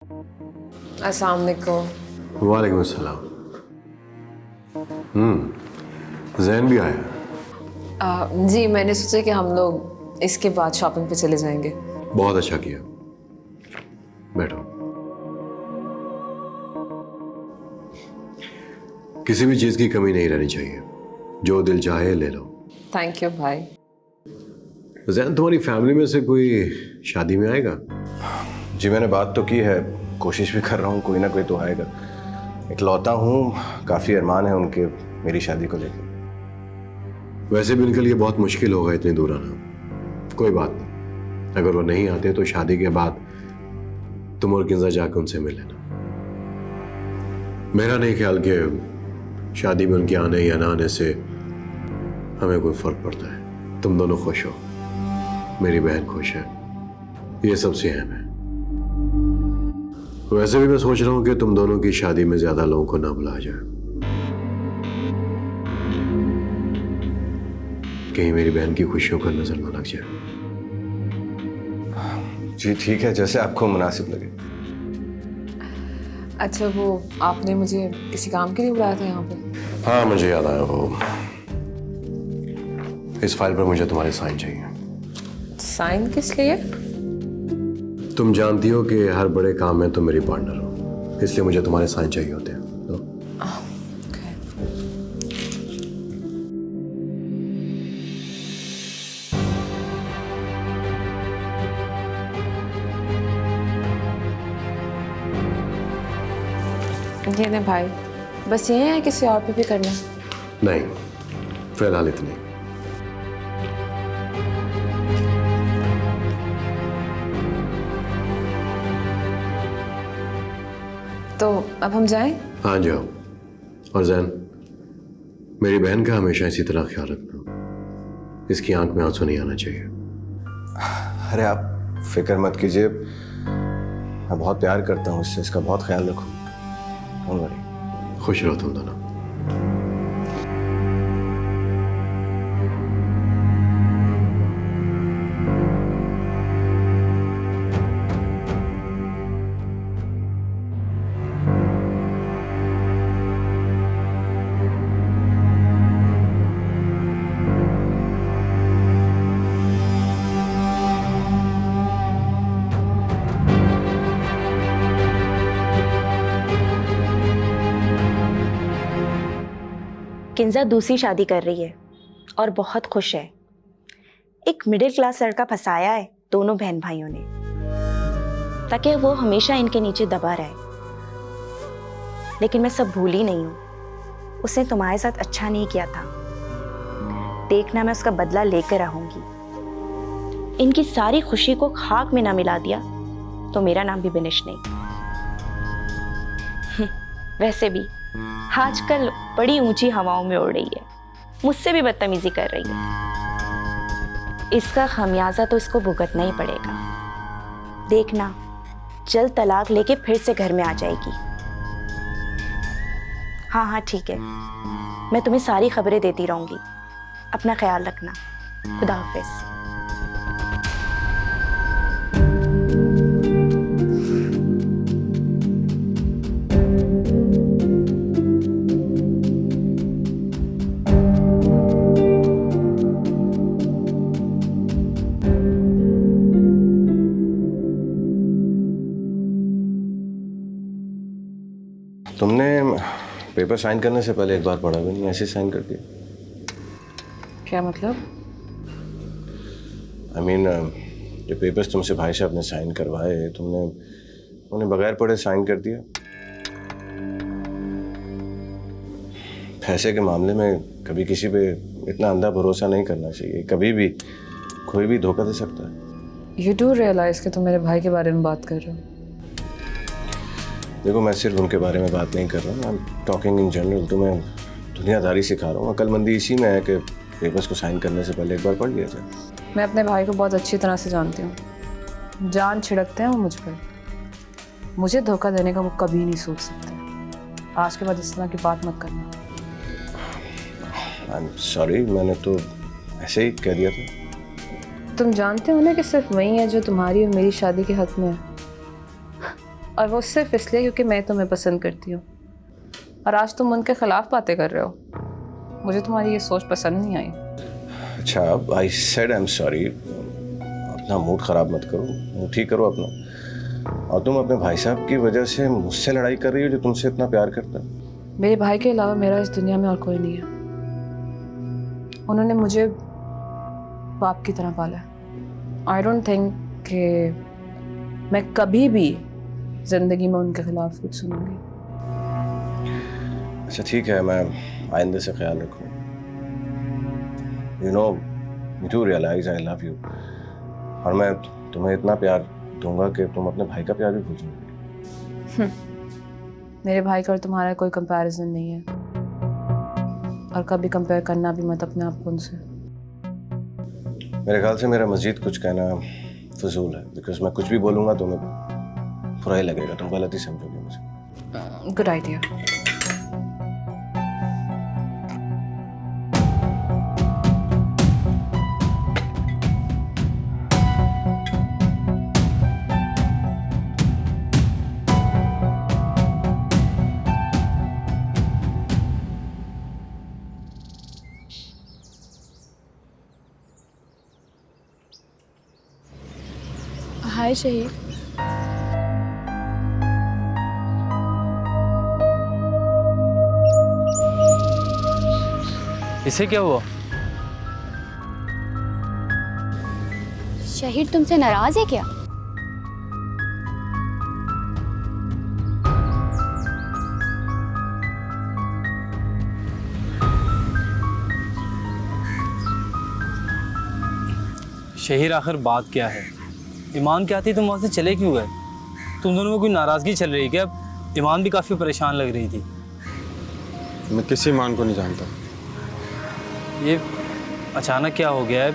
अस्सलाम वालेकुम। वालेकुम अस्सलाम। जैन भी आया? जी मैंने सोचा कि हम लोग इसके बाद शॉपिंग पे चले जाएंगे। बहुत अच्छा किया, बैठो। किसी भी चीज की कमी नहीं रहनी चाहिए, जो दिल चाहे ले लो। थैंक यू भाई। जैन, तुम्हारी फैमिली में से कोई शादी में आएगा? जी मैंने बात तो की है, कोशिश भी कर रहा हूँ, कोई ना कोई तो आएगा। इकलौता हूँ, काफ़ी अरमान है उनके मेरी शादी को लेकर। वैसे भी उनके लिए बहुत मुश्किल होगा इतनी दूर आना। कोई बात नहीं, अगर वो नहीं आते तो शादी के बाद तुम और किंजा जाकर उनसे मिल लेना। मेरा नहीं ख्याल कि शादी में उनके आने या ना आने से हमें कोई फर्क पड़ता है। तुम दोनों खुश हो, मेरी बहन खुश है, ये सबसे अहम है। वैसे भी मैं सोच रहा हूँ कि तुम दोनों की शादी में ज्यादा लोगों को ना बुलाया जाए, कहीं मेरी बहन की खुशियों पर नजर ना लग जाए। जी ठीक है, जैसे आपको मुनासिब लगे। अच्छा वो आपने मुझे किसी काम के लिए बुलाया था यहाँ पे? हाँ मुझे याद आया, वो इस फाइल पर मुझे तुम्हारे साइन चाहिए। साइन किस लिए? तुम जानती हो कि हर बड़े काम में तुम मेरी पार्टनर हो, इसलिए मुझे तुम्हारे साइन चाहिए होते हैं। तो ये नहीं भाई, बस ये है, किसी और पे भी करना? नहीं, फिलहाल इतनी। तो अब हम जाएं? हाँ जाओ। और जैन, मेरी बहन का हमेशा इसी तरह ख्याल रखना, इसकी आंख में आंसू नहीं आना चाहिए। अरे आप फिक्र मत कीजिए, मैं बहुत प्यार करता हूँ इससे, इसका बहुत ख्याल रखूँ। Don't worry. खुश रहो तुम दोनों। किंजा दूसरी शादी कर रही है और बहुत खुश है। एक मिडिल क्लास लड़का फंसाया है दोनों बहन भाइयों ने, ताकि वो हमेशा इनके नीचे दबा रहे। लेकिन मैं सब भूली नहीं हूँ, उसने तुम्हारे साथ अच्छा नहीं किया था। देखना मैं उसका बदला लेकर रहूंगी। इनकी सारी खुशी को खाक में ना मिला दिया तो मेरा नाम भी बिनिश नहीं। वैसे भी आजकल बड़ी ऊंची हवाओं में उड़ रही है, मुझसे भी बदतमीजी कर रही है। इसका खमियाजा तो इसको भुगतना ही पड़ेगा। देखना जल्द तलाक लेके फिर से घर में आ जाएगी। हाँ हाँ ठीक है, मैं तुम्हें सारी खबरें देती रहूंगी। अपना ख्याल रखना। खुदा हाफिज। तुमने पेपर साइन करने से पहले एक बार पढ़ा भी नहीं, ऐसे साइन कर दिया? क्या मतलब? आई मीन जो पेपर्स तुमसे भाई साहब ने साइन करवाए, तुमने उन्हें बगैर पढ़े साइन कर दिया। पैसे के मामले में कभी किसी पे इतना अंधा भरोसा नहीं करना चाहिए। कभी भी कोई भी धोखा दे सकता है। यू डू रियलाइज कि तुम मेरे भाई के बारे में बात कर रहे हो? देखो मैं सिर्फ उनके बारे में बात नहीं कर रहा हूँ, I am talking in general. तुम्हें दुनियादारी सिखा रहा हूँ। अक्लमंदी इसी में है कि पेपर्स को साइन करने से पहले एक बार पढ़ लिया जाए। मैं अपने भाई को बहुत अच्छी तरह से जानती हूँ। जान छिड़कते हैं वो मुझ पर। मुझे धोखा देने का वो कभी नहीं सोच सकते। आज के बाद इस तरह की बात मत करना। आई एम सॉरी, मैंने तो ऐसे ही कह दिया था। तुम जानते हो ना कि सिर्फ वही है जो तुम्हारी और मेरी शादी के हक में है। और वो सिर्फ इसलिए क्योंकि मैं तुम्हें पसंद करती हूँ। और आज तुम उनके खिलाफ बातें कर रहे हो। मुझे तुम्हारी ये सोच पसंद नहीं आई। अच्छा, I said I am sorry. अपना मूड ख़राब मत करो, मूड ठीक करो अपना। और तुम अपने भाई साहब की वजह से मुझसे लड़ाई कर रही हो, जो तुमसे इतना प्यार करता है। मेरे भाई के अलावा मेरा इस दुनिया में और कोई नहीं है। उन्होंने मुझे बाप की तरह पाला है। आई डोंट थिंक कि मैं कभी भी जिंदगी में उनके खिलाफ कुछ सुनूंगी। अच्छा ठीक है, मैं आइंदे से ख्याल रखूँ। You know, me to realise I love you. और मैं तुम्हें इतना प्यार दूंगा कि तुम अपने भाई का प्यार भी भूल जाओगे। मेरे भाई का और तुम्हारा कोई कंपैरिजन नहीं है, और कभी कंपेयर करना भी मत अपने आप को उनसे। मेरे ख्याल से मेरा मजीद कुछ कहना फजूल है, बिकॉज मैं कुछ भी बोलूँगा तुम्हें बुरा ही लगेगा, तुम गलत ही समझोगे मुझे। Good idea. हाय शहीद। इसे क्या हुआ? शहीद तुमसे नाराज है क्या? शहीर, आखिर बात क्या है? ईमान क्या थी, तुम वहाँ से चले क्यों गए? तुम दोनों में कोई नाराज़गी चल रही है क्या? ईमान भी काफ़ी परेशान लग रही थी। मैं किसी ईमान को नहीं जानता। ये अचानक क्या हो गया है?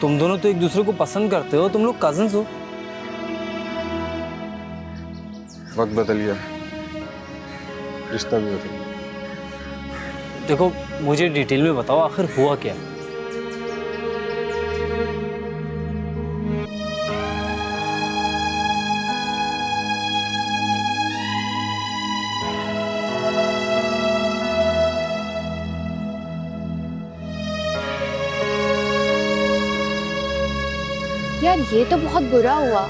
तुम दोनों तो एक दूसरे को पसंद करते हो, तुम लोग कज़न्स हो। वक्त बदल गया, रिश्ता भी बदल गया। देखो, मुझे डिटेल में बताओ, आखिर हुआ क्या? यार ये तो बहुत बुरा हुआ।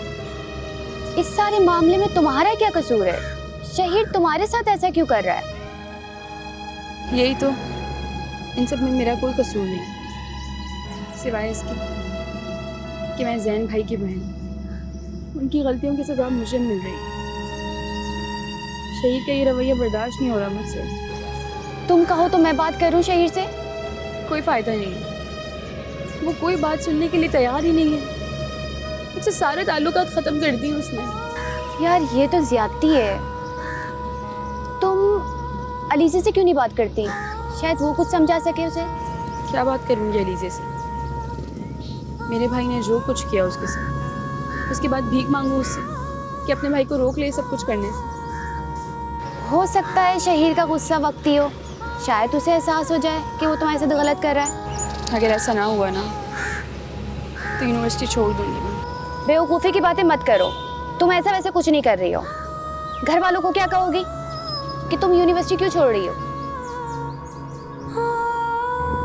इस सारे मामले में तुम्हारा क्या कसूर है? शहीद तुम्हारे साथ ऐसा क्यों कर रहा है? यही तो, इन सब में मेरा कोई कसूर नहीं, सिवाय इसकी कि मैं जैन भाई की बहन। उनकी गलतियों की सजा मुझे मिल रही। शहीद का ये रवैया बर्दाश्त नहीं हो रहा मुझसे। तुम कहो तो मैं बात करूं शहीद से? कोई फ़ायदा नहीं, वो कोई बात सुनने के लिए तैयार ही नहीं है। मुझसे सारे ताल्लुकात ख़त्म कर दिए उसने। यार ये तो ज्यादती है। तुम अलीज़े से क्यों नहीं बात करती? शायद वो कुछ समझा सके उसे। क्या बात करूँगी अलीज़े से? मेरे भाई ने जो कुछ किया उसके साथ, उसके बाद भीख मांगू उससे कि अपने भाई को रोक ले सब कुछ करने से। हो सकता है शहीद का गुस्सा वक्ती हो, शायद उसे एहसास हो जाए कि वो तुम्हारे साथ गलत कर रहा है। अगर ऐसा ना हुआ ना तो यूनिवर्सिटी छोड़ दूंगी मैं। बेवकूफ़ी की बातें मत करो। तुम ऐसा वैसे कुछ नहीं कर रही हो। घर वालों को क्या कहोगी कि तुम यूनिवर्सिटी क्यों छोड़ रही हो?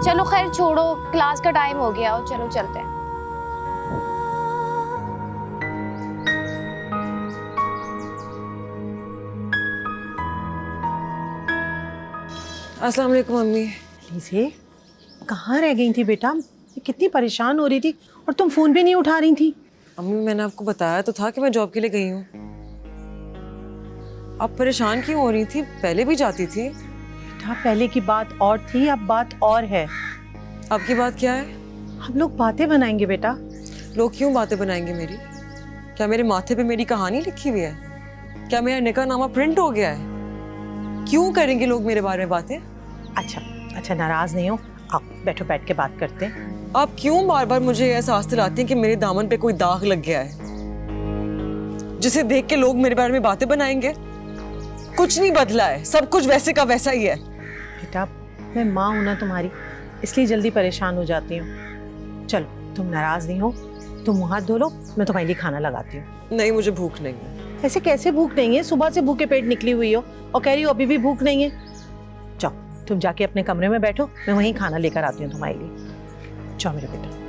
चलो खैर छोड़ो, क्लास का टाइम हो गया, चलो चलते हैं। अस्सलाम वालेकुम मम्मी। अलीज़े, कहाँ रह गई थी बेटा? मैं कितनी परेशान हो रही थी और तुम फ़ोन भी नहीं उठा रही थी। अम्मी, मैंने आपको बताया तो था कि मैं जॉब के लिए गई हूँ। आप परेशान क्यों हो रही थी? पहले भी जाती थी। बेटा पहले की बात और थी, अब बात और है। आपकी बात क्या है? हम लोग बातें बनाएंगे बेटा। लोग क्यों बातें बनाएंगे मेरी? क्या मेरे माथे पे मेरी कहानी लिखी हुई है? क्या मेरा निकाहनामा प्रिंट हो गया है? क्यों करेंगे लोग मेरे बारे में बातें? अच्छा अच्छा, नाराज़ नहीं हो, आओ बैठो, बैठ के बात करते हैं। आप क्यों बार बार मुझे एहसास दिलाती हैं कि मेरे दामन पे कोई दाग लग गया है, जिसे देख के लोग मेरे बारे में बातें बनाएंगे? कुछ नहीं बदला है, सब कुछ वैसे का वैसा ही है। बेटा मैं माँ हूँ ना तुम्हारी, इसलिए जल्दी परेशान हो जाती हूँ। चलो तुम नाराज़ नहीं हो, तुम मुँह हाथ धो लो, मैं तुम्हारे लिए खाना लगाती हूँ। नहीं, मुझे भूख नहीं है। ऐसे कैसे भूख नहीं है? सुबह से भूखे पेट निकली हुई हो और कह रही हो अभी भी भूख नहीं है। जाओ तुम जाके अपने कमरे में बैठो, मैं वहीं खाना लेकर आती हूँ तुम्हारे लिए। जाओ मेरे बेटा।